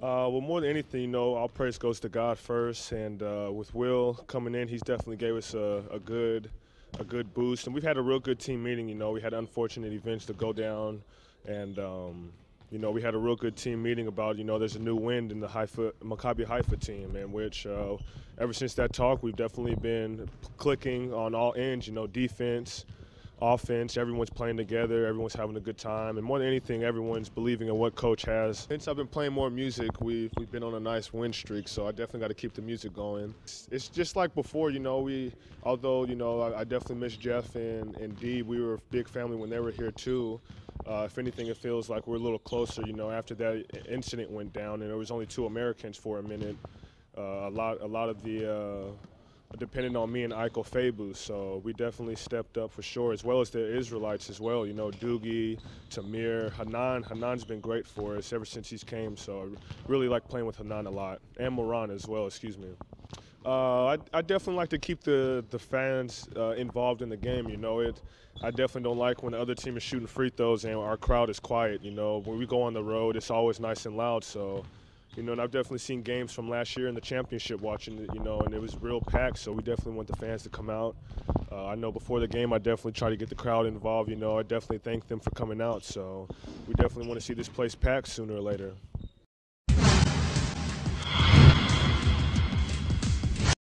Well, more than anything, all praise goes to God first, and with Will coming in, he's definitely gave us a good boost, and we've had a real good team meeting. We had unfortunate events to go down, and we had a real good team meeting about there's a new wind in the Maccabi Haifa team, and which ever since that talk, we've definitely been clicking on all ends. Defense, offense, everyone's playing together, everyone's having a good time, and more than anything, everyone's believing in what coach has. Since I've been playing more music, we've been on a nice win streak, so I definitely got to keep the music going. It's just like before, although I definitely miss Jeff and Dee. We were a big family when they were here too. If anything, it feels like we're a little closer. After that incident went down, and there was only two Americans for a minute. A lot of the depending on me and Eichel Fabu, so we definitely stepped up for sure, as well as the Israelites as well. Doogie, Tamir, Hanan. Hanan's been great for us ever since he's came, so I really like playing with Hanan a lot, and Moran as well. Excuse me. I definitely like to keep the fans involved in the game. I definitely don't like when the other team is shooting free throws and our crowd is quiet. When we go on the road, it's always nice and loud. So. And I've definitely seen games from last year in the championship watching it, and it was real packed, so we definitely want the fans to come out. I know before the game I definitely try to get the crowd involved. I definitely thank them for coming out, so we definitely want to see this place packed sooner or later.